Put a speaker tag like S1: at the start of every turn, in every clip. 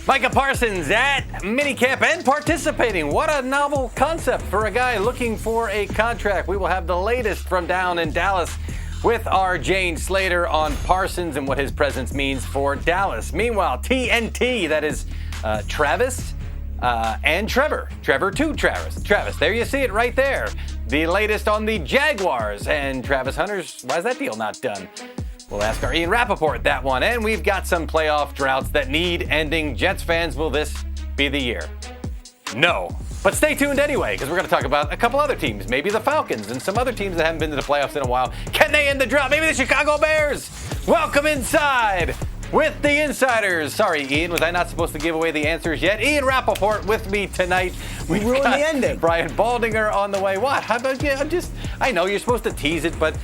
S1: Micah Parsons at Minicamp and participating. What a novel concept for a guy looking for a contract. We will have the latest from down in Dallas with our Jane Slater on Parsons and what his presence means for Dallas. Meanwhile, TNT, that is Travis and Trevor. Trevor to Travis. Travis, there you see it right there. The latest on the Jaguars and Travis Hunter's. Why is that deal not done? We'll ask our Ian Rappaport that one. And we've got some playoff droughts that need ending. Jets fans, will this be the year? No. But stay tuned anyway, because we're going to talk about a couple other teams. Maybe the Falcons and some other teams that haven't been to the playoffs in a while. Can they end the drought? Maybe the Chicago Bears. Welcome inside with the insiders. Sorry, Ian, was I not supposed to give away the answers yet? Ian Rappaport with me tonight.
S2: We ruined the ending.
S1: Brian Baldinger on the way. What? I know you're supposed to tease it, but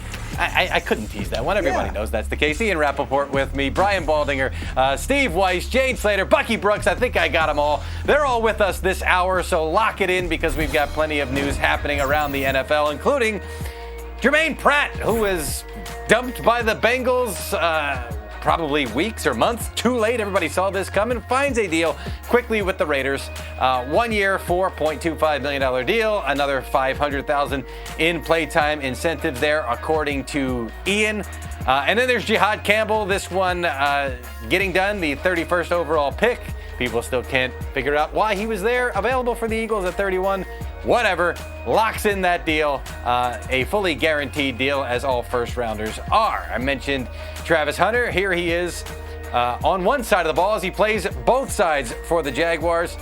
S1: I couldn't tease that one. Everybody knows that's the case. Ian Rappaport with me, Brian Baldinger, Steve Weiss, Jane Slater, Bucky Brooks. I think I got them all. They're all with us this hour, so lock it in because we've got plenty of news happening around the NFL, including Jermaine Pratt, who was dumped by the Bengals probably weeks or months too late. Everybody saw this coming. Finds a deal quickly with the Raiders. 1 year, $4.25 million deal. Another $500,000 in playtime incentives there, according to Ian. And then there's Jihad Campbell. This one getting done, the 31st overall pick. People still can't figure out why he was there, available for the Eagles at 31. Whatever, locks in that deal, a fully guaranteed deal, as all first-rounders are. I mentioned Travis Hunter. Here he is on one side of the ball as he plays both sides for the Jaguars.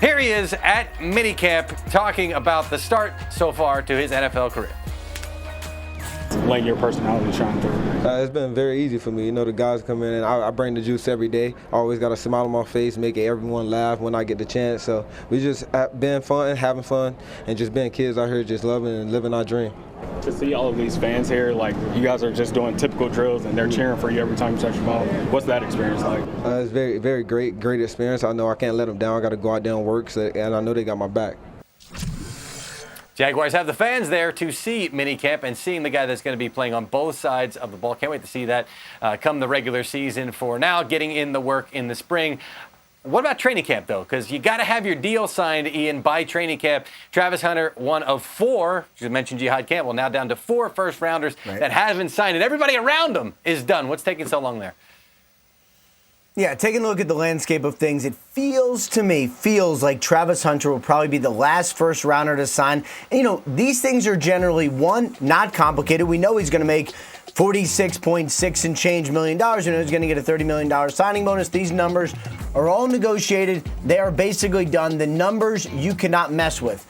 S1: Here he is at Minicamp talking about the start so far to his NFL career.
S3: Letting your personality shine through.
S4: It's been very easy for me. You know, the guys come in and I bring the juice every day. I always got a smile on my face, making everyone laugh when I get the chance. So we just been fun, having fun, and just being kids out here just loving and living our dream.
S3: To see all of these fans here, like you guys are just doing typical drills and they're cheering for you every time you touch the ball. What's that experience like?
S4: It's very, very great experience. I know I can't let them down. I got to go out there and work, and I know they got my back.
S1: Jaguars have the fans there to see Minicamp and seeing the guy that's going to be playing on both sides of the ball. Can't wait to see that come the regular season. For now, getting in the work in the spring. What about training camp, though? Because you got to have your deal signed, Ian, by training camp. Travis Hunter, one of four. You mentioned Jihad Campbell, now down to 4 first-rounders that haven't signed, and everybody around them is done. What's taking so long there?
S2: Yeah, taking a look at the landscape of things, it feels like Travis Hunter will probably be the last first rounder to sign. And, you know, these things are generally, one, not complicated. We know he's going to make $46.6 and change million. You know, he's going to get a $30 million signing bonus. These numbers are all negotiated. They are basically done. The numbers you cannot mess with,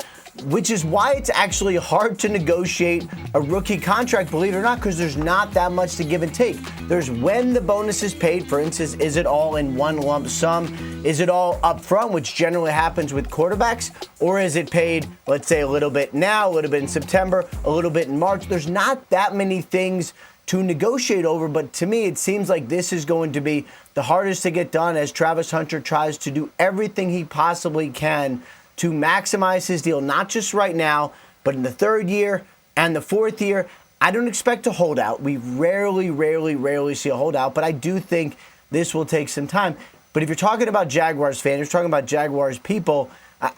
S2: which is why it's actually hard to negotiate a rookie contract, believe it or not, because there's not that much to give and take. There's when the bonus is paid. For instance, is it all in one lump sum? Is it all up front, which generally happens with quarterbacks? Or is it paid, let's say, a little bit now, a little bit in September, a little bit in March? There's not that many things to negotiate over, but to me, it seems like this is going to be the hardest to get done as Travis Hunter tries to do everything he possibly can to maximize his deal, not just right now, but in the 3rd year and the 4th year. I don't expect a holdout. We rarely see a holdout, but I do think this will take some time. But if you're talking about Jaguars fans, you're talking about Jaguars people,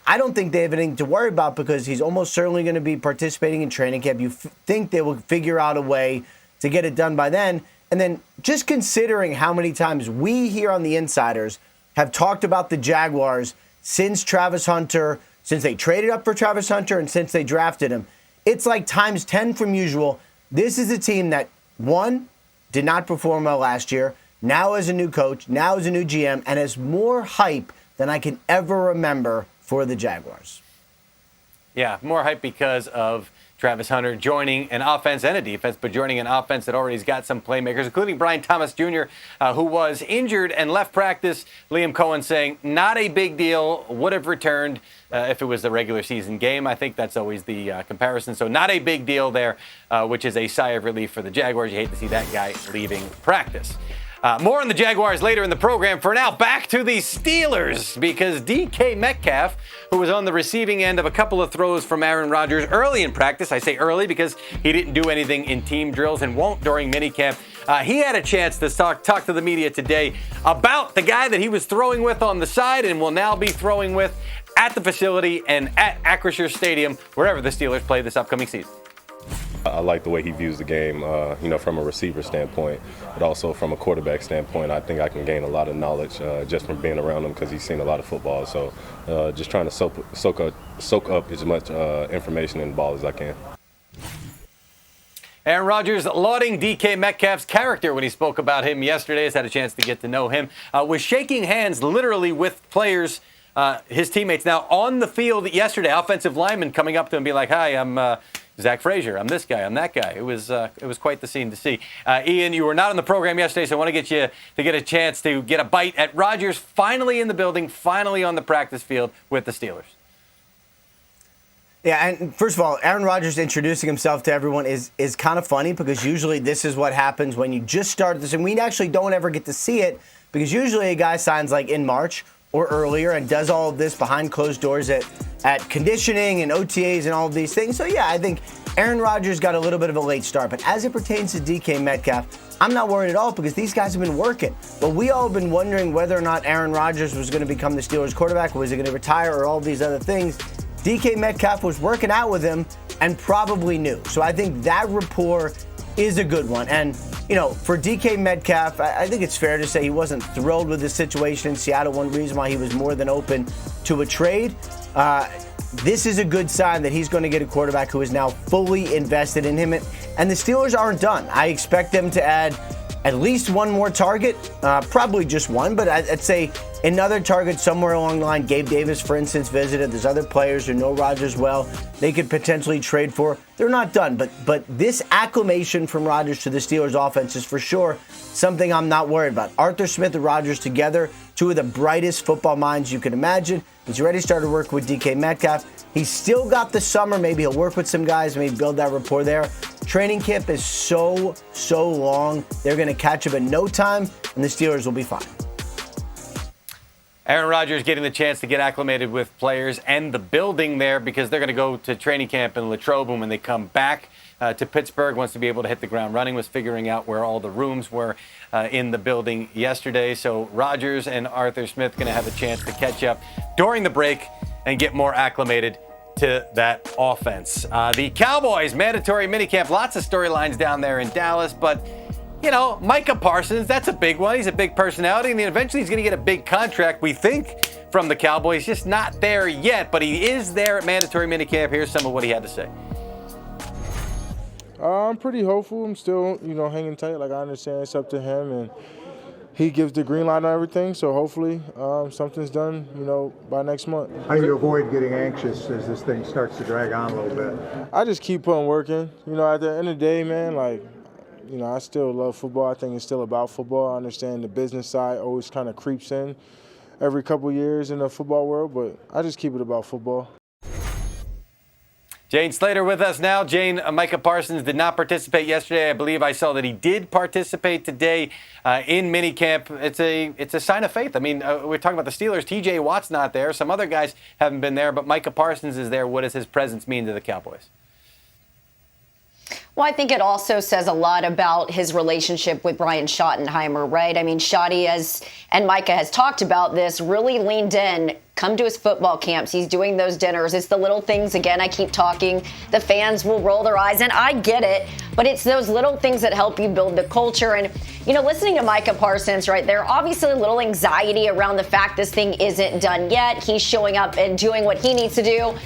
S2: I don't think they have anything to worry about because he's almost certainly going to be participating in training camp. You think they will figure out a way to get it done by then. And then just considering how many times we here on the Insiders have talked about the Jaguars since Travis Hunter, since they traded up for Travis Hunter and since they drafted him, it's like times 10 from usual. This is a team that, one, did not perform well last year, now as a new coach, now as a new GM, and has more hype than I can ever remember for the Jaguars.
S1: Yeah, more hype because of Travis Hunter joining an offense and a defense, but joining an offense that already has got some playmakers, including Brian Thomas Jr., who was injured and left practice. Liam Cohen saying, not a big deal, would have returned if it was the regular season game. I think that's always the comparison. So not a big deal there, which is a sigh of relief for the Jaguars. You hate to see that guy leaving practice. More on the Jaguars later in the program. For now, back to the Steelers, because DK Metcalf, who was on the receiving end of a couple of throws from Aaron Rodgers early in practice, I say early because he didn't do anything in team drills and won't during minicamp, He had a chance to talk to the media today about the guy that he was throwing with on the side and will now be throwing with at the facility and at Acrisure Stadium, wherever the Steelers play this upcoming season.
S5: I like the way he views the game, from a receiver standpoint, but also from a quarterback standpoint. I think I can gain a lot of knowledge just from being around him because he's seen a lot of football. So just trying to soak up as much information in the ball as I can.
S1: Aaron Rodgers lauding DK Metcalf's character when he spoke about him yesterday. Has had a chance to get to know him. Was shaking hands literally with players, his teammates. Now on the field yesterday, offensive linemen coming up to him and be like, "Hi, I'm Zach Frazier. I'm this guy. I'm that guy." It was quite the scene to see. Ian, you were not on the program yesterday, so I want to get you to get a chance to get a bite at Rodgers finally in the building, finally on the practice field with the Steelers.
S2: Yeah, and first of all, Aaron Rodgers introducing himself to everyone is kind of funny because usually this is what happens when you just start this, and we actually don't ever get to see it because usually a guy signs like in March or earlier and does all of this behind closed doors at conditioning and OTAs and all of these things. So yeah, I think Aaron Rodgers got a little bit of a late start, but as it pertains to DK Metcalf, I'm not worried at all because these guys have been working. But we all have been wondering whether or not Aaron Rodgers was going to become the Steelers quarterback, or was he going to retire, or all these other things. DK Metcalf was working out with him and probably knew. So I think that rapport is a good one. And, for DK Metcalf, I think it's fair to say he wasn't thrilled with the situation in Seattle. One reason why he was more than open to a trade. This is a good sign that he's going to get a quarterback who is now fully invested in him. And the Steelers aren't done. I expect them to add at least one more target, probably just one, but I'd say another target somewhere along the line. Gabe Davis, for instance, visited. There's other players who know Rodgers well they could potentially trade for. They're not done, but this acclimation from Rodgers to the Steelers offense is for sure something I'm not worried about. Arthur Smith and Rodgers together, two of the brightest football minds you can imagine. He's already started work with DK Metcalf. He's still got the summer. Maybe he'll work with some guys, maybe build that rapport there. Training camp is so long. They're going to catch up in no time, and the Steelers will be fine.
S1: Aaron Rodgers getting the chance to get acclimated with players and the building there because they're going to go to training camp in Latrobe, and when they come back to Pittsburgh, wants to be able to hit the ground running, was figuring out where all the rooms were in the building yesterday. So Rodgers and Arthur Smith going to have a chance to catch up during the break and get more acclimated to that offense. The Cowboys mandatory minicamp, lots of storylines down there in Dallas, but Micah Parsons, that's a big one. He's a big personality, and then eventually he's going to get a big contract, we think, from the Cowboys. Just not there yet, but he is there at mandatory minicamp. Here's some of what he had to say.
S6: I'm pretty hopeful. I'm still, hanging tight. Like, I understand it's up to him, and he gives the green light on everything. So hopefully something's done, by next month.
S7: How do you avoid getting anxious as this thing starts to drag on a little bit?
S6: I just keep on working. At the end of the day, man, I still love football. I think it's still about football. I understand the business side always kind of creeps in every couple years in the football world, but I just keep it about football.
S1: Jane Slater with us now. Jane, Micah Parsons did not participate yesterday. I believe I saw that he did participate today in minicamp. It's a sign of faith. I mean, we're talking about the Steelers. TJ Watt's not there. Some other guys haven't been there, but Micah Parsons is there. What does his presence mean to the Cowboys?
S8: Well, I think it also says a lot about his relationship with Brian Schottenheimer, right? I mean, Schotty and Micah has talked about this, really leaned in, come to his football camps. He's doing those dinners. It's the little things. Again, I keep talking. The fans will roll their eyes, and I get it, but it's those little things that help you build the culture. And, listening to Micah Parsons right there, obviously a little anxiety around the fact this thing isn't done yet. He's showing up and doing what he needs to do.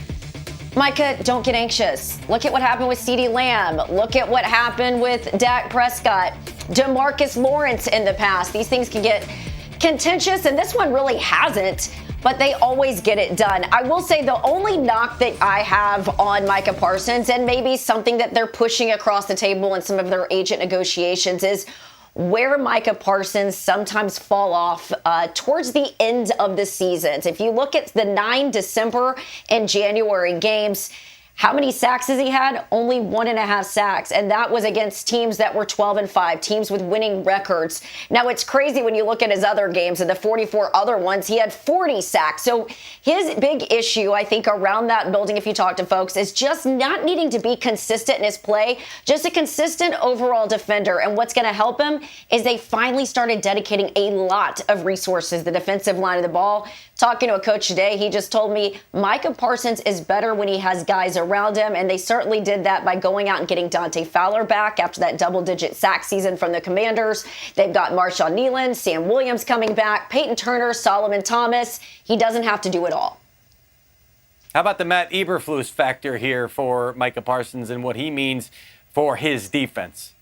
S8: Micah, don't get anxious. Look at what happened with CeeDee Lamb. Look at what happened with Dak Prescott, DeMarcus Lawrence in the past. These things can get contentious, and this one really hasn't, but they always get it done. I will say the only knock that I have on Micah Parsons, and maybe something that they're pushing across the table in some of their agent negotiations, is where Micah Parsons sometimes fall off towards the end of the seasons. If you look at the 9 December and January games, How many sacks has he had? Only 1.5 sacks. And that was against teams that were 12-5, teams with winning records. Now, it's crazy when you look at his other games and the 44 other ones, he had 40 sacks. So his big issue, I think, around that building, if you talk to folks, is just not needing to be consistent in his play, just a consistent overall defender. And what's going to help him is they finally started dedicating a lot of resources, the defensive line of the ball. Talking to a coach today, he just told me Micah Parsons is better when he has guys around him, and they certainly did that by going out and getting Dante Fowler back after that double-digit sack season from the Commanders. They've got Marshawn Nealon, Sam Williams coming back, Peyton Turner, Solomon Thomas. He doesn't have to do it all.
S1: How about the Matt Eberflus factor here for Micah Parsons and what he means for his defense?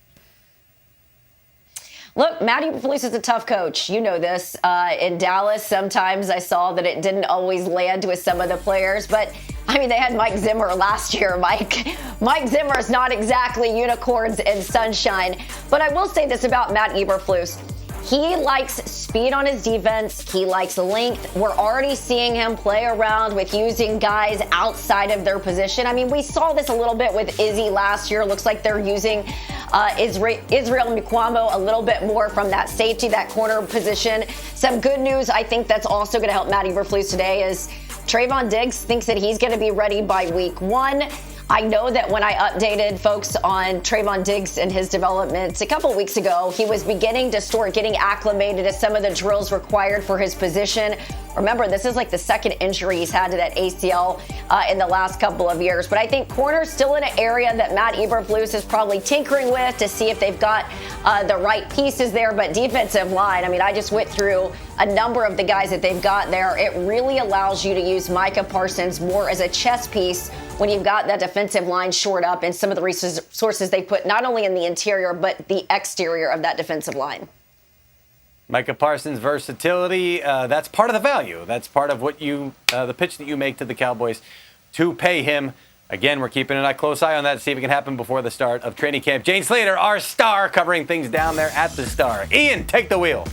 S8: Look, Matt Eberflus is a tough coach. You know this. In Dallas, sometimes I saw that it didn't always land with some of the players. But, I mean, they had Mike Zimmer last year, Mike. Mike Zimmer is not exactly unicorns and sunshine. But I will say this about Matt Eberflus. He likes speed on his defense. He likes length. We're already seeing him play around with using guys outside of their position. I mean, we saw this a little bit with Izzy last year. Looks like they're using Israel Mukwamo a little bit more from that safety, that corner position. Some good news, I think, that's also going to help Matt Eberflus today is Trevon Diggs thinks that he's going to be ready by week 1. I know that when I updated folks on Trevon Diggs and his development a couple weeks ago, he was beginning to start getting acclimated to some of the drills required for his position. Remember, this is like the second injury he's had to that ACL in the last couple of years. But I think corner's still in an area that Matt Eberflus is probably tinkering with to see if they've got the right pieces there. But defensive line, I mean, I just went through a number of the guys that they've got there. It really allows you to use Micah Parsons more as a chess piece when you've got that defensive line shored up and some of the resources they put not only in the interior but the exterior of that defensive line.
S1: Micah Parsons' versatility, that's part of the value. That's part of what the pitch that you make to the Cowboys to pay him. Again, we're keeping a close eye on that to see if it can happen before the start of training camp. Jayden Slater, our star, covering things down there at the Star. Ian, take the wheel.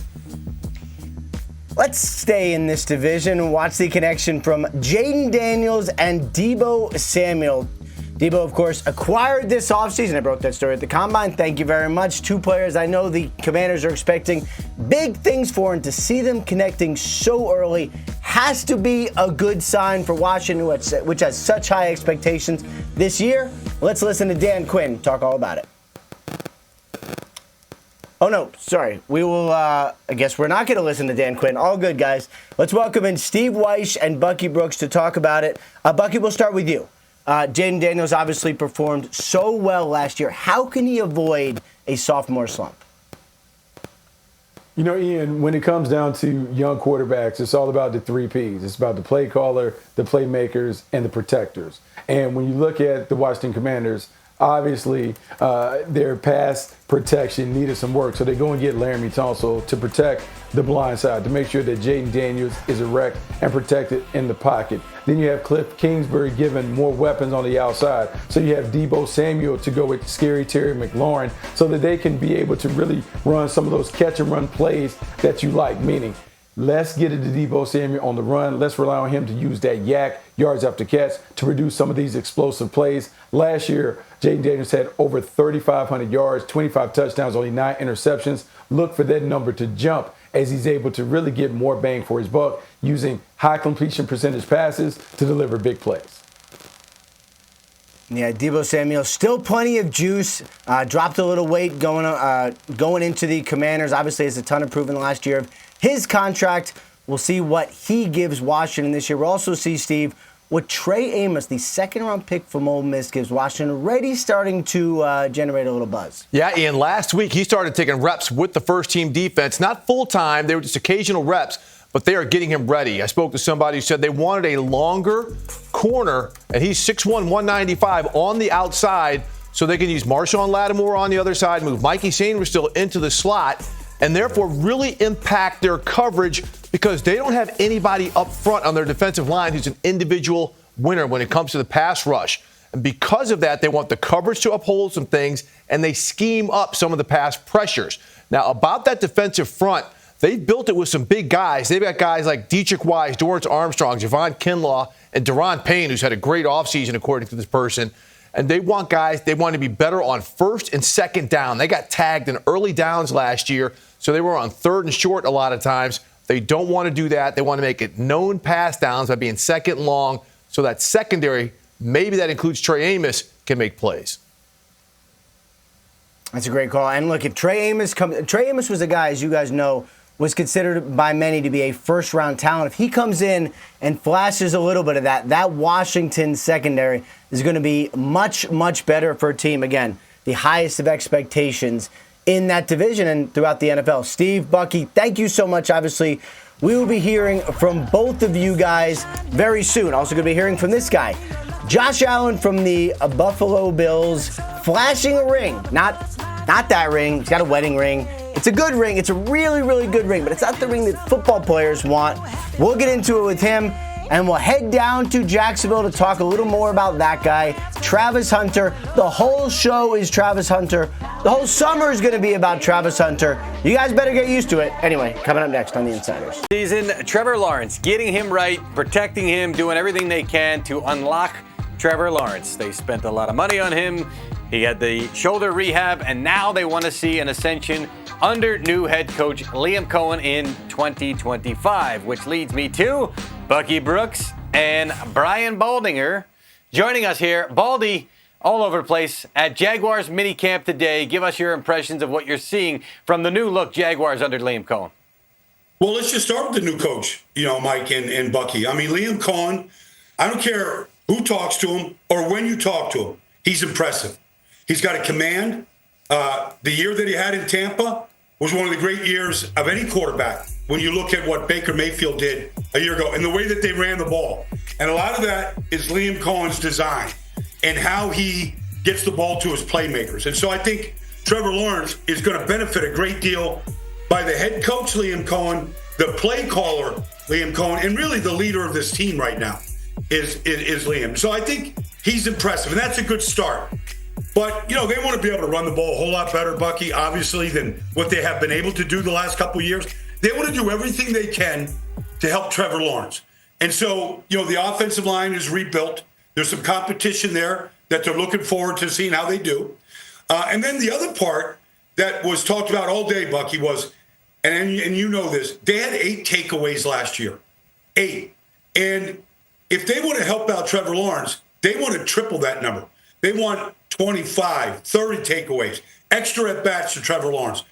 S2: Let's stay in this division and watch the connection from Jayden Daniels and Deebo Samuel. Deebo, of course, acquired this offseason. I broke that story at the Combine. Thank you very much. 2 players I know the Commanders are expecting big things for, and to see them connecting so early has to be a good sign for Washington, which has such high expectations this year. Let's listen to Dan Quinn talk all about it. Oh, no, sorry. We will, I guess we're not going to listen to Dan Quinn. All good, guys. Let's welcome in Steve Weiss and Bucky Brooks to talk about it. Bucky, we'll start with you. Jayden Daniels obviously performed so well last year. How can he avoid a sophomore slump?
S9: You know, Ian, when it comes down to young quarterbacks, it's all about the 3 Ps. It's about the play caller, the playmakers, and the protectors. And when you look at the Washington Commanders, obviously, their pass protection needed some work, so they go and get Laramie Tunsil to protect the blind side, to make sure that Jayden Daniels is erect and protected in the pocket. Then you have Cliff Kingsbury given more weapons on the outside, so you have Deebo Samuel to go with Scary Terry McLaurin, so that they can be able to really run some of those catch-and-run plays that you like, meaning let's get it to Deebo Samuel on the run. Let's rely on him to use that yak, yards after catch, to produce some of these explosive plays. Last year, Jayden Daniels had over 3,500 yards, 25 touchdowns, only 9 interceptions. Look for that number to jump as he's able to really get more bang for his buck using high completion percentage passes to deliver big plays.
S2: Yeah, Deebo Samuel, still plenty of juice. Dropped a little weight going into the Commanders. Obviously, has a ton of proven last year of his contract. We'll see what he gives Washington this year. We'll also see, Steve, what Trey Amos, the second-round pick from Ole Miss, gives Washington, already starting to generate a little buzz.
S10: Yeah, Ian, last week he started taking reps with the first-team defense. Not full-time, they were just occasional reps, but they are getting him ready. I spoke to somebody who said they wanted a longer corner, and he's 6'1", 195 on the outside, so they can use Marshawn Lattimore on the other side, move Mikey Sanders still into the slot, and therefore really impact their coverage because they don't have anybody up front on their defensive line who's an individual winner when it comes to the pass rush. And because of that, they want the coverage to uphold some things, and they scheme up some of the pass pressures. Now, about that defensive front, They built it with some big guys. They've got guys like Dietrich Wise, Dorrance Armstrong, Javon Kinlaw, and Deron Payne, who's had a great offseason, according to this person. And they want guys, they want to be better on first and second down. They got tagged in early downs last year, so they were on third and short a lot of times. They don't want to do that. They want to make it known pass downs by being second and long, so that secondary, maybe that includes Trey Amos, can make plays.
S2: That's a great call. And look, if Trey Amos was a guy, as you guys know, was considered by many to be a first-round talent. If he comes in and flashes a little bit of that Washington secondary is going to be much, much better for a team. Again, the highest of expectations in that division and throughout the NFL. Steve, Bucky, thank you so much. Obviously, we will be hearing from both of you guys very soon. Also going to be hearing from this guy, Josh Allen from the Buffalo Bills, flashing a ring. Not that ring. He's got a wedding ring. It's a good ring. It's a really, really good ring, but it's not the ring that football players want. We'll get into it with him, and we'll head down to Jacksonville to talk a little more about that guy, Travis Hunter. The whole show is Travis Hunter. The whole summer is going to be about Travis Hunter. You guys better get used to it. Anyway, coming up next on The Insiders.
S1: Season, Trevor Lawrence, getting him right, protecting him, doing everything they can to unlock Trevor Lawrence. They spent a lot of money on him. He had the shoulder rehab, and now they want to see an ascension under new head coach Liam Cohen in 2025, which leads me to Bucky Brooks and Brian Baldinger joining us here. Baldy, all over the place at Jaguars Minicamp today. Give us your impressions of what you're seeing from the new look Jaguars under Liam Cohen.
S11: Well, let's just start with the new coach, Mike and Bucky. I mean, Liam Cohen, I don't care who talks to him or when you talk to him, he's impressive. He's got a command. The year that he had in Tampa was one of the great years of any quarterback when you look at what Baker Mayfield did a year ago and the way that they ran the ball. And a lot of that is Liam Cohen's design and how he gets the ball to his playmakers. And so I think Trevor Lawrence is going to benefit a great deal by the head coach, Liam Cohen, the play caller, Liam Cohen, and really the leader of this team right now is Liam. So I think he's impressive, and that's a good start. But, they want to be able to run the ball a whole lot better, Bucky, obviously, than what they have been able to do the last couple of years. They want to do everything they can to help Trevor Lawrence. And so, the offensive line is rebuilt. There's some competition there that they're looking forward to seeing how they do. And then the other part that was talked about all day, Bucky, was, and you know this, they had 8 takeaways last year. 8. And if they want to help out Trevor Lawrence, they want to triple that number. They want 25, 30 takeaways, extra at-bats to Trevor Lawrence,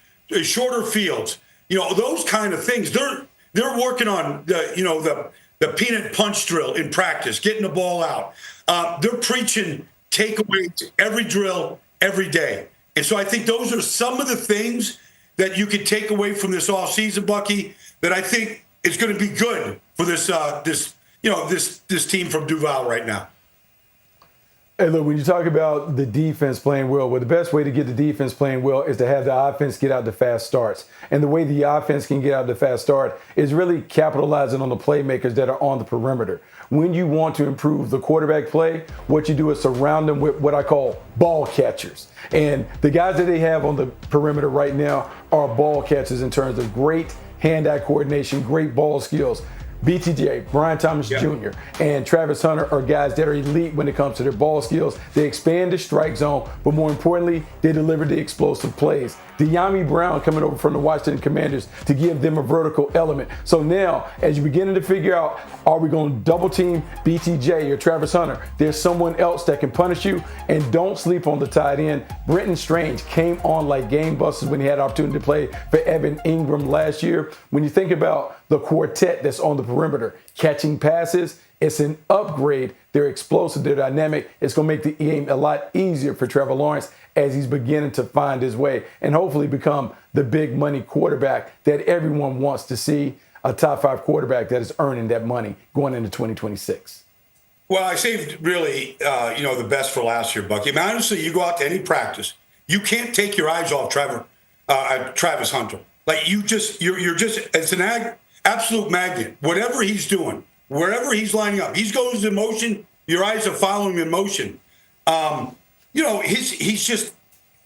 S11: shorter fields, those kind of things. They're working on the peanut punch drill in practice, getting the ball out. They're preaching takeaways every drill, every day. And so I think those are some of the things that you could take away from this offseason, Bucky, that I think is going to be good for this team from Duval right now.
S9: Hey, look, when you talk about the defense playing well, the best way to get the defense playing well is to have the offense get out the fast starts. And the way the offense can get out the fast start is really capitalizing on the playmakers that are on the perimeter. When you want to improve the quarterback play, what you do is surround them with what I call ball catchers. And the guys that they have on the perimeter right now are ball catchers in terms of great hand-eye coordination, great ball skills. BTJ, Brian Thomas Jr., and Travis Hunter are guys that are elite when it comes to their ball skills. They expand the strike zone, but more importantly, they deliver the explosive plays. De'Ami Brown coming over from the Washington Commanders to give them a vertical element. So now, as you're beginning to figure out, are we going to double team BTJ or Travis Hunter? There's someone else that can punish you, and don't sleep on the tight end. Brenton Strange came on like game busters when he had opportunity to play for Evan Ingram last year. When you think about the quartet that's on the perimeter, catching passes, it's an upgrade. They're explosive, they're dynamic. It's going to make the game a lot easier for Trevor Lawrence as he's beginning to find his way and hopefully become the big money quarterback that everyone wants to see, a top 5 quarterback that is earning that money going into 2026.
S11: Well, I saved really, the best for last year, Bucky. I mean, honestly, you go out to any practice, you can't take your eyes off Travis Hunter. Like you're just, it's an absolute magnet. Whatever he's doing, wherever he's lining up, he goes in motion. Your eyes are following him in motion. He's just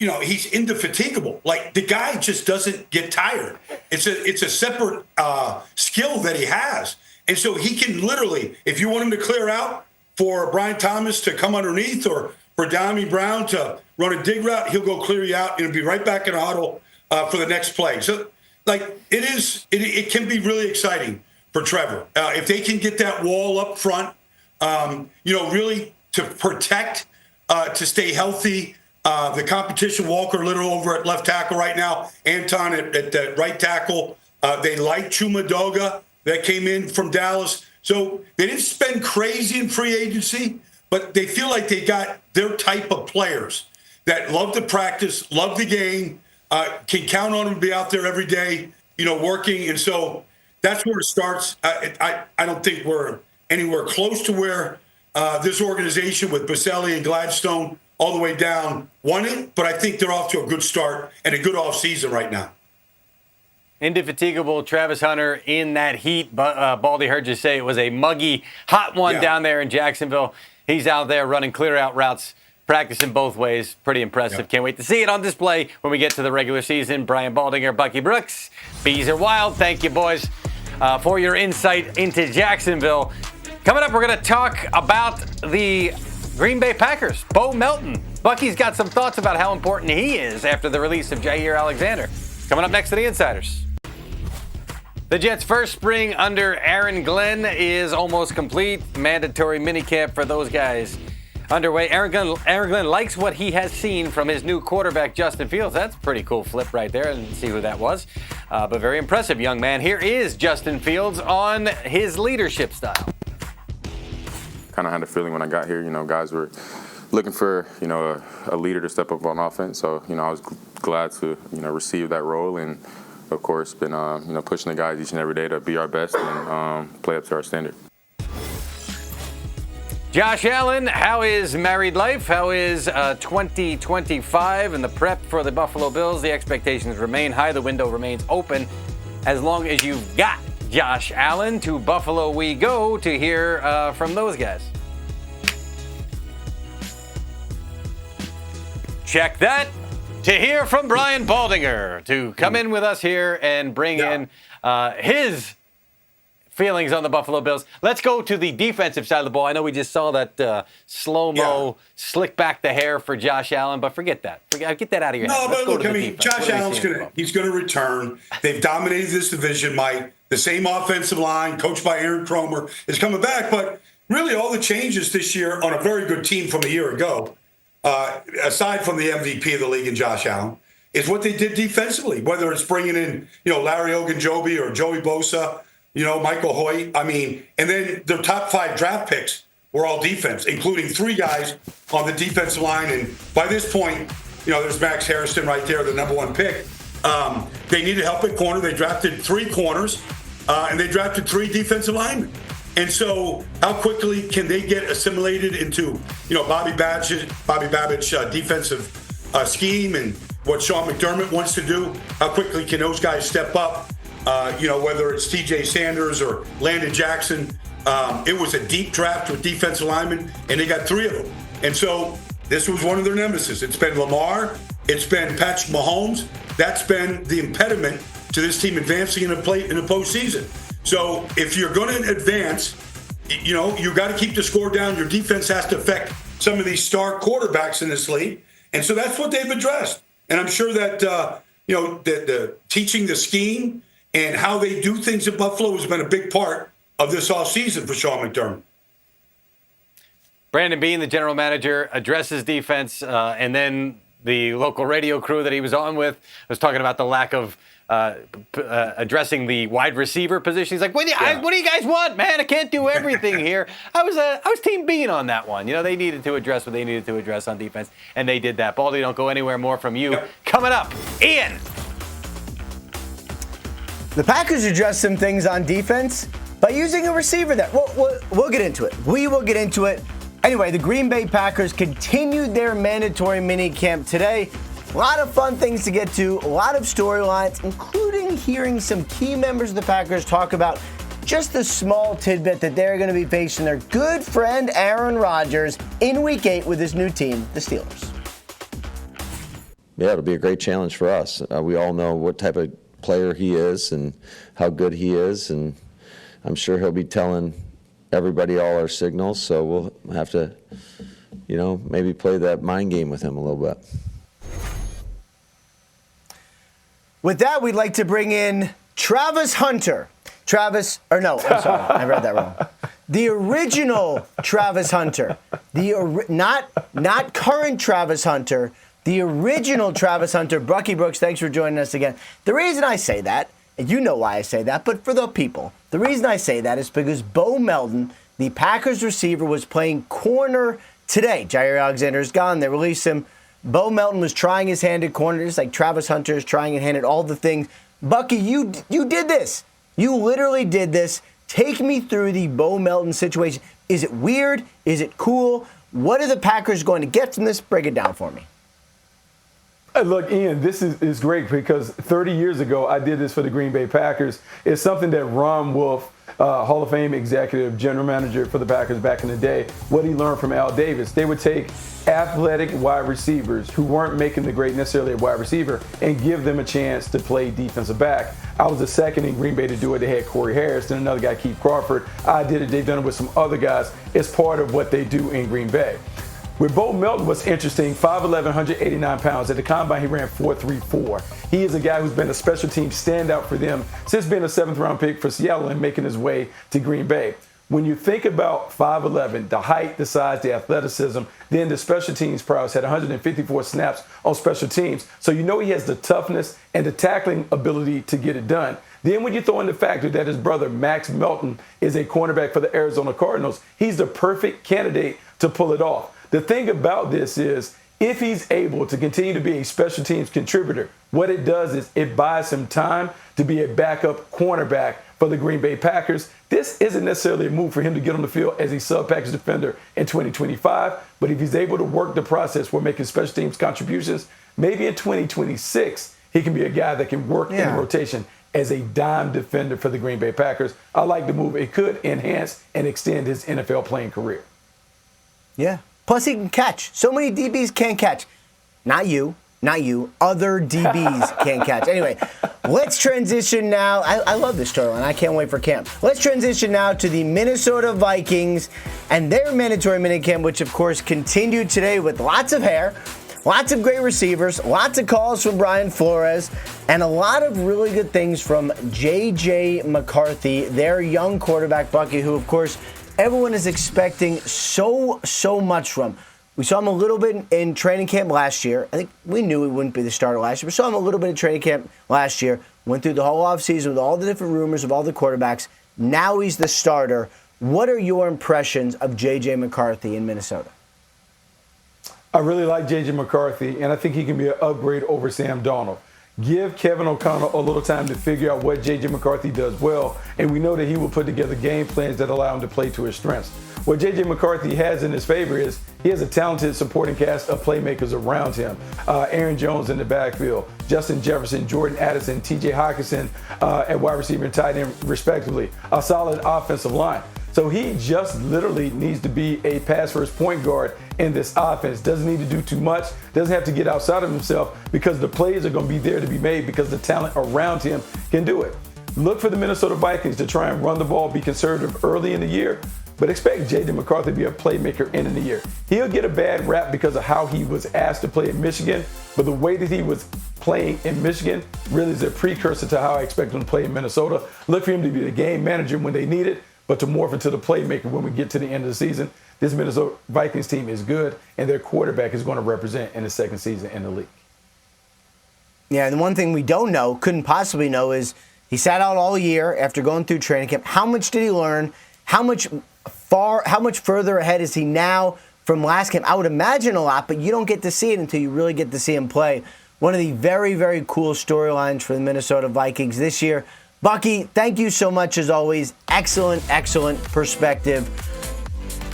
S11: he's indefatigable. Like, the guy just doesn't get tired. It's a separate skill that he has. And so he can literally, if you want him to clear out for Brian Thomas to come underneath or for Dami Brown to run a dig route, he'll go clear you out and it'll be right back in the huddle for the next play. So, like, it can be really exciting for Trevor. If they can get that wall up front, really to protect, to stay healthy. The competition, Walker Little over at left tackle right now, Anton at right tackle. They like Chuma Doga that came in from Dallas. So they didn't spend crazy in free agency, but they feel like they got their type of players that love to practice, love the game, can count on them to be out there every day, working. And so that's where it starts. I don't think we're anywhere close to where this organization with Baselli and Gladstone all the way down won it, but I think they're off to a good start and a good offseason right now.
S1: Indefatigable Travis Hunter in that heat. Baldy heard you say it was a muggy, hot one down there in Jacksonville. He's out there running clear-out routes, practicing both ways. Pretty impressive. Can't wait to see it on display when we get to the regular season. Brian Baldinger, Bucky Brooks, Bees are wild. Thank you, boys, for your insight into Jacksonville. Coming up, we're going to talk about the Green Bay Packers, Bo Melton. Bucky's got some thoughts about how important he is after the release of Jair Alexander. Coming up next to the Insiders. The Jets' first spring under Aaron Glenn is almost complete. Mandatory minicamp for those guys underway. Aaron Glenn likes what he has seen from his new quarterback, Justin Fields. That's a pretty cool flip right there. I didn't see who that was, but very impressive young man. Here is Justin Fields on his leadership style.
S12: Kind of had a feeling when I got here, guys were looking for, a leader to step up on offense. So, I was glad to, receive that role and, of course, been, pushing the guys each and every day to be our best and play up to our standard.
S1: Josh Allen, how is married life? How is 2025 and the prep for the Buffalo Bills? The expectations remain high. The window remains open as long as you've got Josh Allen. To Buffalo we go to hear from those guys. Check that. To hear from Brian Baldinger, to come in with us here and bring in his feelings on the Buffalo Bills. Let's go to the defensive side of the ball. I know we just saw that slow-mo, slick back the hair for Josh Allen, but forget that. Get that out of your head.
S11: No, but look, Josh Allen's he's going to return. They've dominated this division, Mike. The same offensive line, coached by Aaron Cromer, is coming back. But really all the changes this year on a very good team from a year ago, aside from the MVP of the league and Josh Allen, is what they did defensively, whether it's bringing in, Larry Ogunjobi or Joey Bosa, Michael Hoyt. And then their top 5 draft picks were all defense, including 3 guys on the defensive line. And by this point, there's Max Harrison right there, the number 1 pick. They needed help at corner. They drafted 3 corners, and they drafted 3 defensive linemen. And so how quickly can they get assimilated into, Bobby Babbitt's defensive scheme and what Sean McDermott wants to do? How quickly can those guys step up? Whether it's TJ Sanders or Landon Jackson. It was a deep draft with defensive linemen, and they got 3 of them. And so this was one of their nemesis. It's been Lamar. It's been Patrick Mahomes. That's been the impediment to this team advancing in the postseason. So if you're going to advance, you got to keep the score down. Your defense has to affect some of these star quarterbacks in this league. And so that's what they've addressed. And I'm sure that, the teaching the scheme and how they do things at Buffalo has been a big part of this offseason for Sean McDermott.
S1: Brandon Beane, the general manager, addresses defense, and then the local radio crew that he was on with was talking about the lack of addressing the wide receiver position. He's like, what do you guys want, man? I can't do everything here. I was Team Bean on that one. They needed to address what they needed to address on defense, and they did that. Baldy, don't go anywhere more from you. Coming up, Ian.
S2: The Packers addressed some things on defense by using a receiver that we'll get into it. We will get into it. Anyway, the Green Bay Packers continued their mandatory minicamp today. A lot of fun things to get to, a lot of storylines, including hearing some key members of the Packers talk about just the small tidbit that they're going to be facing their good friend Aaron Rodgers in Week 8 with his new team, the Steelers.
S13: it'll be a great challenge for us. We all know what type of player he is and how good he is, and I'm sure he'll be telling everybody all our signals, so we'll have to, maybe play that mind game with him a little bit.
S2: With that, we'd like to bring in Travis Hunter. I'm sorry, I read that wrong. The original Travis Hunter. Not current Travis Hunter, the original Travis Hunter. Bucky Brooks, thanks for joining us again. The reason I say that, and you know why I say that, but for the people, the reason I say that is because Bo Melton, the Packers receiver, was playing corner today. Jair Alexander's gone. They released him. Bo Melton was trying his hand at corner, just like Travis Hunter is trying his hand at all the things. Bucky, you did this. You literally did this. Take me through the Bo Melton situation. Is it weird? Is it cool? What are the Packers going to get from this? Break it down for me.
S9: Look, Ian, this is great because 30 years ago, I did this for the Green Bay Packers. It's something that Ron Wolf, Hall of Fame executive, general manager for the Packers back in the day, what he learned from Al Davis. They would take athletic wide receivers who weren't making the grade necessarily at wide receiver and give them a chance to play defensive back. I was the second in Green Bay to do it. They had Corey Harris, then another guy, Keith Crawford. I did it. They've done it with some other guys. It's part of what they do in Green Bay. With Bo Melton, what's interesting, 5'11", 189 pounds. At the Combine, he ran 4.34. He is a guy who's been a special team standout for them since being a 7th-round pick for Seattle and making his way to Green Bay. When you think about 5'11", the height, the size, the athleticism, then the special teams prowess, had 154 snaps on special teams. So you know he has the toughness and the tackling ability to get it done. Then when you throw in the factor that his brother, Max Melton, is a cornerback for the Arizona Cardinals, he's the perfect candidate to pull it off. The thing about this is, if he's able to continue to be a special teams contributor, what it does is it buys him time to be a backup cornerback for the Green Bay Packers. This isn't necessarily a move for him to get on the field as a sub-package defender in 2025, but if he's able to work the process for making special teams contributions, maybe in 2026, he can be a guy that can work in the rotation as a dime defender for the Green Bay Packers. I like the move. It could enhance and extend his NFL playing career.
S2: Yeah. Plus, he can catch. So many DBs can't catch. Not you. Other DBs can't catch. Anyway, let's transition now. I love this storyline. I can't wait for camp. Let's transition now to the Minnesota Vikings and their mandatory minicamp, which, of course, continued today with lots of hair, lots of great receivers, lots of calls from Brian Flores, and a lot of really good things from J.J. McCarthy, their young quarterback, Bucky, who, of course, everyone is expecting so much from. We saw him a little bit in training camp last year. I think we knew he wouldn't be the starter last year. We saw him a little bit in training camp last year. Went through the whole offseason with all the different rumors of all the quarterbacks. Now he's the starter. What are your impressions of J.J. McCarthy in Minnesota?
S9: I really like J.J. McCarthy, and I think he can be an upgrade over Sam Darnold. Give Kevin O'Connell a little time to figure out what J.J. McCarthy does well, and we know that he will put together game plans that allow him to play to his strengths. What J.J. McCarthy has in his favor is he has a talented supporting cast of playmakers around him. Aaron Jones in the backfield, Justin Jefferson, Jordan Addison, T.J. Hockenson at wide receiver and tight end, respectively. A solid offensive line. So he just literally needs to be a pass-first point guard in this offense. Doesn't need to do too much. Doesn't have to get outside of himself because the plays are going to be there to be made because the talent around him can do it. Look for the Minnesota Vikings to try and run the ball, be conservative early in the year, but expect J.J. McCarthy to be a playmaker in the year. He'll get a bad rap because of how he was asked to play in Michigan, but the way that he was playing in Michigan really is a precursor to how I expect him to play in Minnesota. Look for him to be the game manager when they need it, but to morph into the playmaker when we get to the end of the season. This Minnesota Vikings team is good, and their quarterback is going to represent in the second season in the league.
S2: Yeah, and the one thing we don't know, couldn't possibly know, is he sat out all year after going through training camp. How much did he learn? How much further ahead is he now from last camp? I would imagine a lot, but you don't get to see it until you really get to see him play. One of the very, very cool storylines for the Minnesota Vikings this year. Bucky, thank you so much as always. Excellent perspective.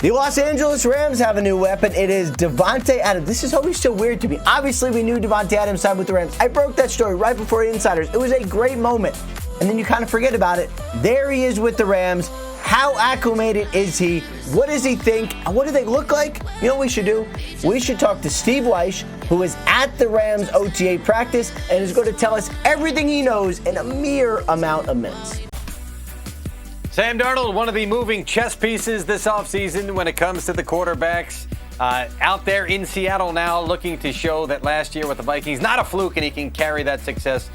S2: The Los Angeles Rams have a new weapon. It is Devonte Adams. This is always so weird to me. Obviously, we knew Devonte Adams signed with the Rams. I broke that story right before Insiders. It was a great moment. And then you kind of forget about it. There he is with the Rams. How acclimated is he? What does he think? And what do they look like? You know what we should do? We should talk to Steve Weiss, who is at the Rams OTA practice and is going to tell us everything he knows in a mere amount of minutes.
S1: Sam Darnold, one of the moving chess pieces this offseason when it comes to the quarterbacks. Out there in Seattle now, looking to show that last year with the Vikings, not a fluke, and he can carry that success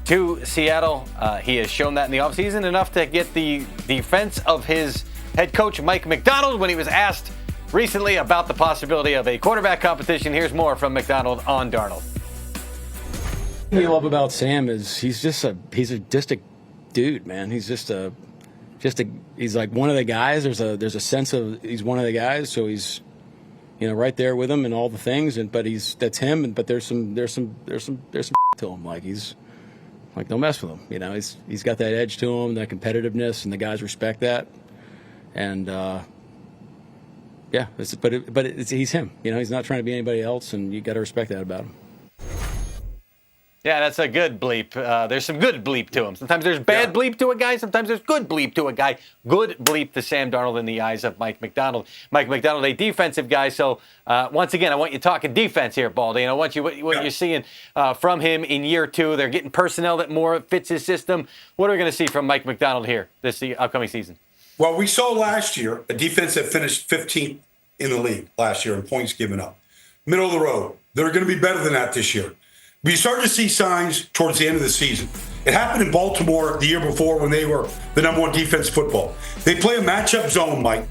S1: to Seattle. He has shown that in the offseason enough to get the defense of his head coach, Mike McDonald, when he was asked recently about the possibility of a quarterback competition. Here's more from McDonald on Darnold.
S14: What I love about Sam is he's just a dude, man. He's he's like one of the guys. There's a sense of he's one of the guys, so he's right there with him and all the things, but that's him. But there's some to him. Like he's like, don't mess with him. He's got that edge to him, that competitiveness, and the guys respect that. And he's him. He's not trying to be anybody else, and you got to respect that about him.
S1: Yeah, that's a good bleep. There's some good bleep to him. Sometimes there's bad bleep to a guy. Sometimes there's good bleep to a guy. Good bleep to Sam Darnold in the eyes of Mike McDonald. Mike McDonald, a defensive guy. So, once again, I want you talking defense here, Baldy. And I want you what you're seeing from him in year 2. They're getting personnel that more fits his system. What are we going to see from Mike McDonald here this upcoming season?
S11: Well, we saw last year a defense that finished 15th in the league last year in points given up. Middle of the road. They're going to be better than that this year. We started to see signs towards the end of the season. It happened in Baltimore the year before when they were the number 1 defense in football. They play a matchup zone, Mike,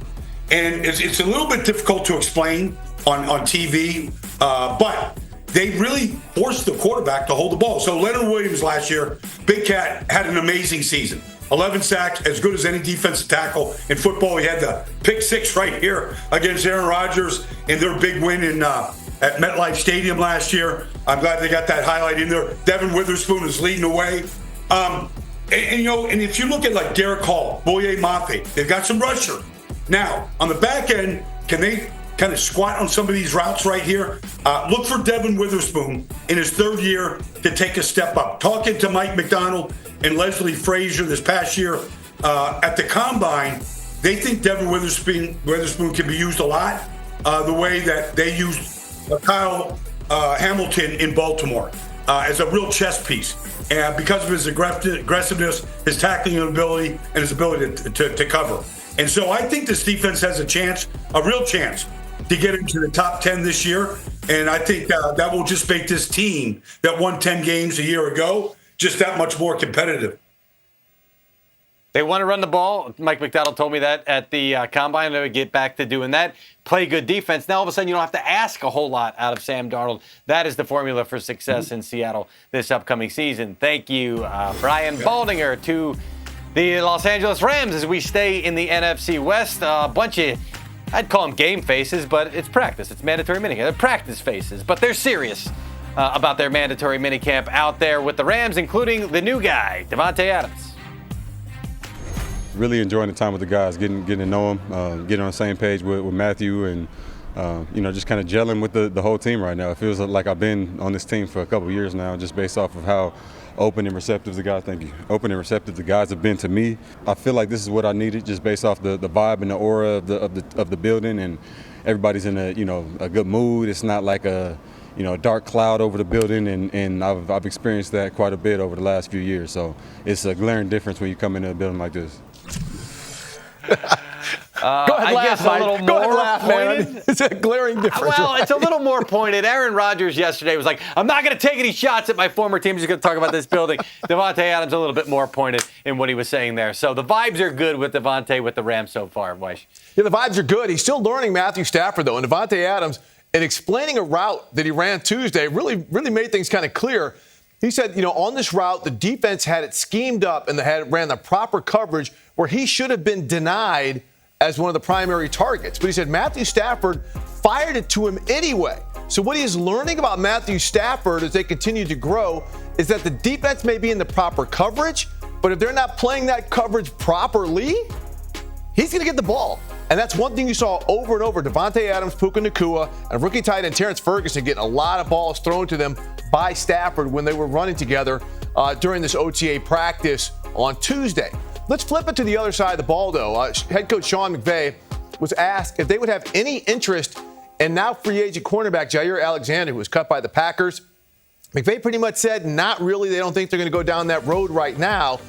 S11: and it's a little bit difficult to explain on TV, but they really forced the quarterback to hold the ball. So Leonard Williams last year, Big Cat, had an amazing season. 11 sacks, as good as any defensive tackle in football. He had the pick 6 right here against Aaron Rodgers in their big win at MetLife Stadium last year. I'm glad they got that highlight in there. Devin Witherspoon is leading the way. And if you look at like Derek Hall, Boye Mafe, they've got some rusher. Now, on the back end, can they kind of squat on some of these routes right here? Look for Devin Witherspoon in his 3rd year to take a step up. Talking to Mike McDonald and Leslie Frazier this past year at the Combine, they think Devin Witherspoon can be used a lot the way that they used Kyle Hamilton in Baltimore as a real chess piece. And because of his aggressiveness, his tackling ability, and his ability to cover. And so I think this defense has a real chance, to get into the top 10 this year. And I think that will just make this team that won 10 games a year ago just that much more competitive.
S1: They want to run the ball. Mike McDonald told me that at the Combine. They would get back to doing that. Play good defense. Now, all of a sudden, you don't have to ask a whole lot out of Sam Darnold. That is the formula for success in Seattle this upcoming season. Thank you, Brian Baldinger, to the Los Angeles Rams as we stay in the NFC West. A bunch of, I'd call them game faces, but it's practice. It's mandatory minicamp. They're practice faces, but they're serious about their mandatory minicamp out there with the Rams, including the new guy, Devonte Adams.
S15: Really enjoying the time with the guys, getting to know them, getting on the same page with Matthew, and just kind of gelling with the whole team right now. It feels like I've been on this team for a couple of years now, just based off of how open and receptive the guys have been to me. I feel like this is what I needed, just based off the vibe and the aura of the building, and everybody's in a good mood. It's not like a dark cloud over the building, and I've experienced that quite a bit over the last few years. So it's a glaring difference when you come into a building like this.
S10: Go ahead, laugh, man. It's a glaring difference.
S1: Well, it's a little more pointed. Aaron Rodgers yesterday was like, I'm not going to take any shots at my former team. He's going to talk about this building. Devonte Adams a little bit more pointed in what he was saying there. So the vibes are good with Devonte with the Rams so far, Weiss.
S10: Yeah, the vibes are good. He's still learning Matthew Stafford, though. And Devonte Adams, in explaining a route that he ran Tuesday, really made things kind of clear. He said, on this route, the defense had it schemed up and ran the proper coverage where he should have been denied as one of the primary targets. But he said Matthew Stafford fired it to him anyway. So what he is learning about Matthew Stafford as they continue to grow is that the defense may be in the proper coverage, but if they're not playing that coverage properly, he's going to get the ball. And that's one thing you saw over and over. Devonte Adams, Puka Nacua, and rookie tight end Terrence Ferguson getting a lot of balls thrown to them by Stafford when they were running together during this OTA practice on Tuesday. Let's flip it to the other side of the ball, though. Head coach Sean McVay was asked if they would have any interest in now free agent cornerback Jair Alexander, who was cut by the Packers. McVay pretty much said not really. They don't think they're going to go down that road right now.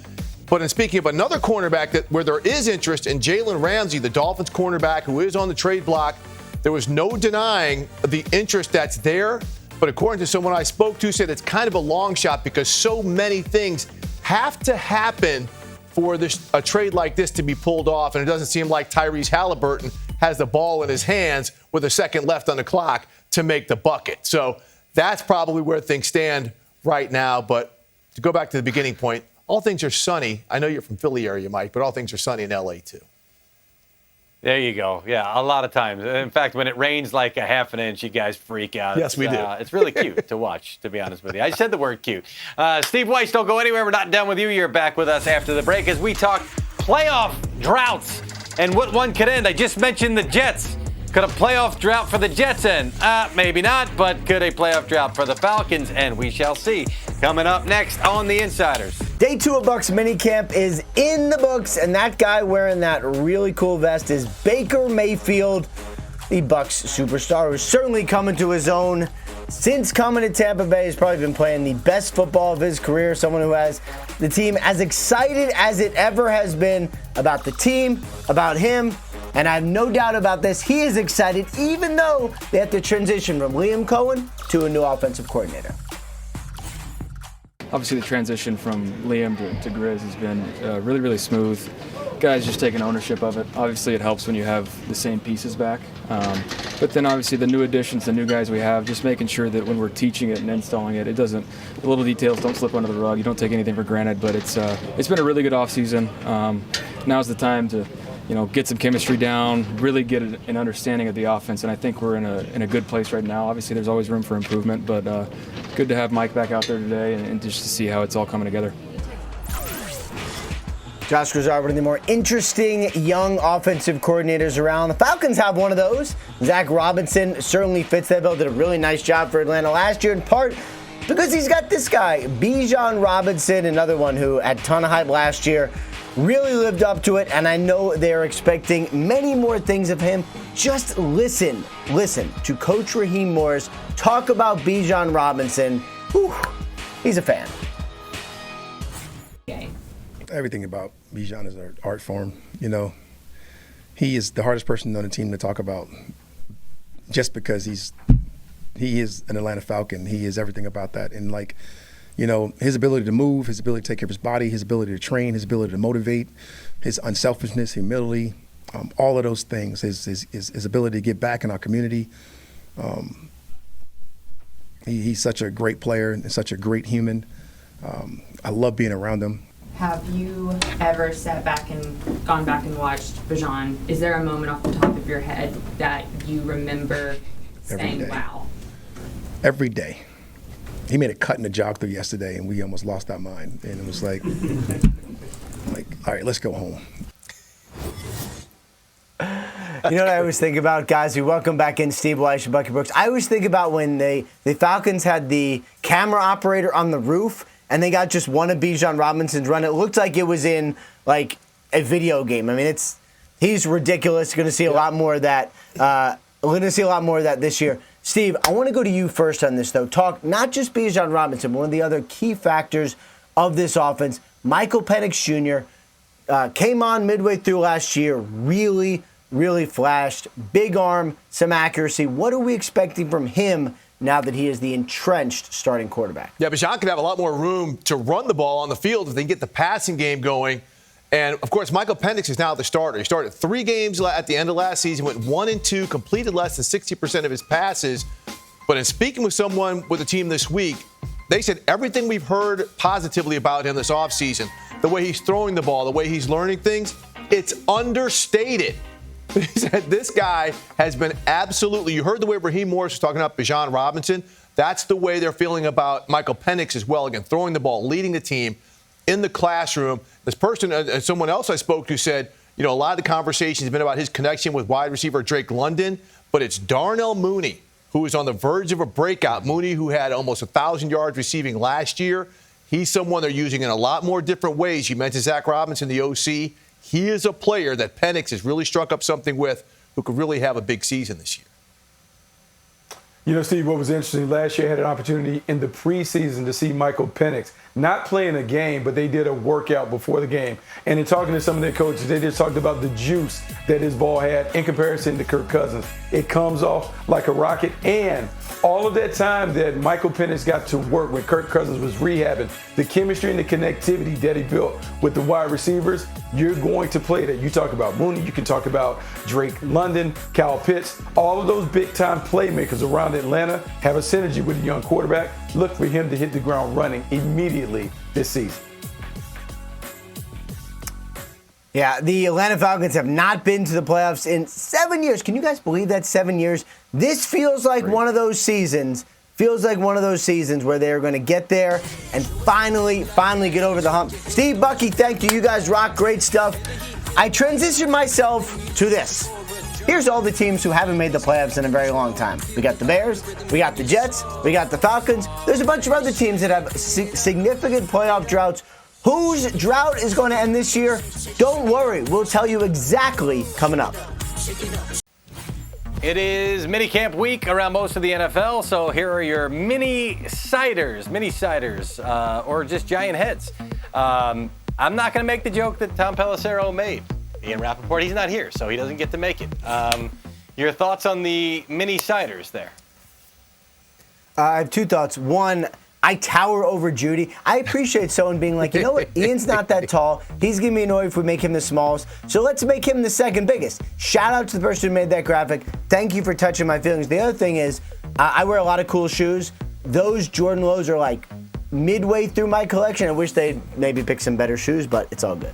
S10: But in speaking of another cornerback where there is interest in Jalen Ramsey, the Dolphins cornerback who is on the trade block, there was no denying the interest that's there. But according to someone I spoke to, said it's kind of a long shot because so many things have to happen for a trade like this to be pulled off. And it doesn't seem like Tyrese Halliburton has the ball in his hands with a second left on the clock to make the bucket. So that's probably where things stand right now. But to go back to the beginning point, all things are sunny. I know you're from Philly area, Mike, but all things are sunny in L.A. too.
S1: There you go. Yeah, a lot of times. In fact, when it rains like a half an inch, you guys freak out.
S10: Yes, we do.
S1: It's really cute to watch, to be honest with you. I said the word cute. Steve Weiss, don't go anywhere. We're not done with you. You're back with us after the break as we talk playoff droughts and what one could end. I just mentioned the Jets. Could a playoff drought for the Jets end? Maybe not, but could a playoff drought for the Falcons? And we shall see. Coming up next on The Insiders.
S2: Day 2 of Bucs minicamp is in the books, and that guy wearing that really cool vest is Baker Mayfield, the Bucs superstar, who's certainly coming to his own. Since coming to Tampa Bay, he's probably been playing the best football of his career, someone who has the team as excited as it ever has been about the team, about him, and I have no doubt about this. He is excited, even though they have to transition from Liam Cohen to a new offensive coordinator.
S16: Obviously, the transition from Liam to Grizz has been really, really smooth. Guys just taking ownership of it. Obviously, it helps when you have the same pieces back. But then, obviously, the new additions, the new guys we have, just making sure that when we're teaching it and installing it, the little details don't slip under the rug. You don't take anything for granted. But it's been a really good offseason. Now's the time to get some chemistry down, really get an understanding of the offense, and I think we're in a good place right now. Obviously, there's always room for improvement, but good to have Mike back out there today and just to see how it's all coming together.
S2: Josh Grisard, one of the more interesting young offensive coordinators around. The Falcons have one of those. Zach Robinson certainly fits that bill. Did a really nice job for Atlanta last year, in part because he's got this guy, Bijan Robinson, another one who had a ton of hype last year. Really lived up to it, and I know they're expecting many more things of him. Just listen to Coach Raheem Morris talk about Bijan Robinson. Whew, he's a fan.
S17: Everything about Bijan is an art form. He is the hardest person on the team to talk about just because he is an Atlanta Falcon. He is everything about that. And his ability to move, his ability to take care of his body, his ability to train, his ability to motivate, his unselfishness, humility, all of those things, his ability to get back in our community. He's such a great player and such a great human. I love being around him.
S18: Have you ever sat back and gone back and watched Bijan? Is there a moment off the top of your head that you remember saying, wow?
S17: Every day. He made a cut in the jog through yesterday, and we almost lost our mind. And it was like, all right, let's go home.
S2: You know what I always think about, guys? We welcome back in Steve Weiss and Bucky Brooks. I always think about when the Falcons had the camera operator on the roof, and they got just one of Bijan Robinson's run. It looked like it was in like a video game. I mean, he's ridiculous. Going to see a lot more of that. We're going to see a lot more of that this year. Steve, I want to go to you first on this, though. Talk not just Bijan Robinson, but one of the other key factors of this offense. Michael Pennix Jr. Came on midway through last year, really flashed. Big arm, some accuracy. What are we expecting from him now that he is the entrenched starting quarterback?
S10: Yeah, Bijan could have a lot more room to run the ball on the field if they can get the passing game going. And, of course, Michael Pennix is now the starter. He started 3 games at the end of last season, went 1-2, completed less than 60% of his passes. But in speaking with someone with the team this week, they said everything we've heard positively about him this offseason, the way he's throwing the ball, the way he's learning things, it's understated. He said this guy has been absolutely, you heard the way Raheem Morris was talking about Bijan Robinson. That's the way they're feeling about Michael Pennix as well. Again, throwing the ball, leading the team in the classroom. This person, someone else I spoke to said, a lot of the conversation has been about his connection with wide receiver Drake London, but it's Darnell Mooney who is on the verge of a breakout. Mooney, who had almost 1,000 yards receiving last year, He's someone they're using in a lot more different ways. You mentioned Zach Robinson, the OC. He is a player that Pennix has really struck up something with who could really have a big season this year.
S9: You know, Steve, what was interesting, last year I had an opportunity in the preseason to see Michael Pennix not playing a game, but they did a workout before the game. And in talking to some of their coaches, they just talked about the juice that his ball had in comparison to Kirk Cousins. It comes off like a rocket. And all of that time that Michael Pennix got to work when Kirk Cousins was rehabbing, the chemistry and the connectivity that he built with the wide receivers, you're going to play that. You talk about Mooney, you can talk about Drake London, Kyle Pitts, all of those big-time playmakers around Atlanta have a synergy with a young quarterback. Look for him to hit the ground running immediately this season.
S2: Yeah, the Atlanta Falcons have not been to the playoffs in 7 years. Can you guys believe that? 7 years? This feels like one of those seasons. Feels like one of those seasons where they're going to get there and finally get over the hump. Steve, Bucky, thank you. You guys rock. Great stuff. I transitioned myself to this. Here's all the teams who haven't made the playoffs in a very long time. We got the Bears, we got the Jets, we got the Falcons. There's a bunch of other teams that have significant playoff droughts. Whose drought is going to end this year? Don't worry. We'll tell you exactly coming up.
S1: It is minicamp week around most of the NFL, so here are your mini-siders, or just giant heads. I'm not going to make the joke that Tom Pelissero made. Ian Rappaport, he's not here, so he doesn't get to make it. Your thoughts on the mini-siders there?
S2: I have two thoughts. One, I tower over Judy. I appreciate someone being like, you know what? Ian's not that tall. He's going to be annoyed if we make him the smallest. So let's make him the second biggest. Shout out to the person who made that graphic. Thank you for touching my feelings. The other thing is, I wear a lot of cool shoes. Those Jordan Lows are like midway through my collection. I wish they'd maybe pick some better shoes, but it's all good.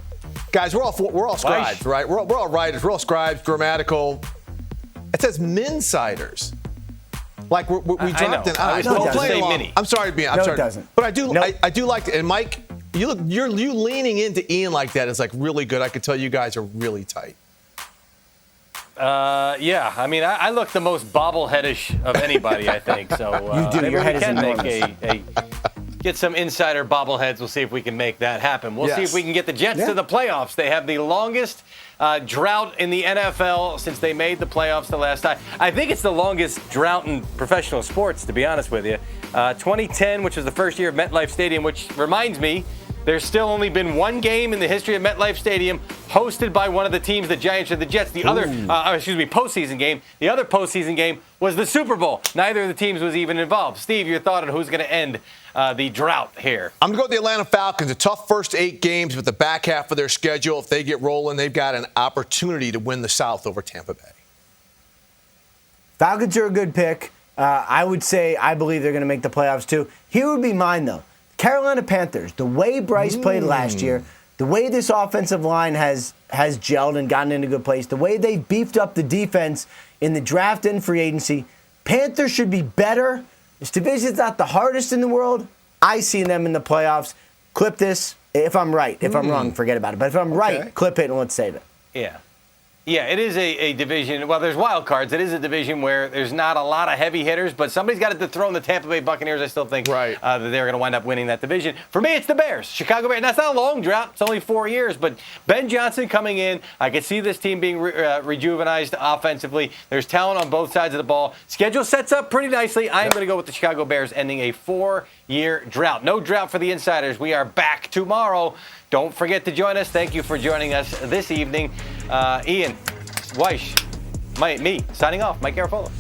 S10: Guys, we're all scribes, right? We're all writers. We're all scribes, grammatical. It says min-siders. Like we dropped an I.
S1: Don't play along.
S10: I'm sorry, Ben. I'm sorry.
S2: It doesn't.
S10: But I do like it. And Mike, you leaning into Ian like that is like really good. I can tell you guys are really tight.
S1: Yeah. I mean, I look the most bobbleheadish of anybody, I think. So
S2: you do.
S1: maybe
S2: Your head
S1: we
S2: is
S1: can
S2: enormous.
S1: make get some insider bobbleheads. We'll see if we can make that happen. We'll see if we can get the Jets to the playoffs. They have the longest drought in the NFL since they made the playoffs the last time. I think it's the longest drought in professional sports, to be honest with you. 2010, which was the first year of MetLife Stadium, which reminds me, there's still only been one game in the history of MetLife Stadium hosted by one of the teams, the Giants or the Jets. The other, postseason game. The other postseason game was the Super Bowl. Neither of the teams was even involved. Steve, your thought on who's going to end the drought here?
S10: I'm going to go with the Atlanta Falcons. A tough first 8 games, but the back half of their schedule, if they get rolling, they've got an opportunity to win the South over Tampa Bay.
S2: Falcons are a good pick. I would say I believe they're going to make the playoffs too. Here would be mine, though. Carolina Panthers, the way Bryce played last year, the way this offensive line has gelled and gotten into a good place, the way they beefed up the defense in the draft and free agency, Panthers should be better. This division's not the hardest in the world. I see them in the playoffs. Clip this if I'm right. If I'm wrong, forget about it. But if I'm right, clip it and let's save it.
S1: Yeah. Yeah, it is a division. Well, there's wild cards. It is a division where there's not a lot of heavy hitters, but somebody's got to dethrone the Tampa Bay Buccaneers. I still think that they're going to wind up winning that division. For me, it's the Bears, Chicago Bears. That's not a long drought. It's only 4 years, but Ben Johnson coming in. I could see this team being rejuvenized offensively. There's talent on both sides of the ball. Schedule sets up pretty nicely. I am going to go with the Chicago Bears ending a 4-year drought. No drought for the insiders. We are back tomorrow. Don't forget to join us. Thank you for joining us this evening. Ian, Weish, me, signing off. Mike Garafolo.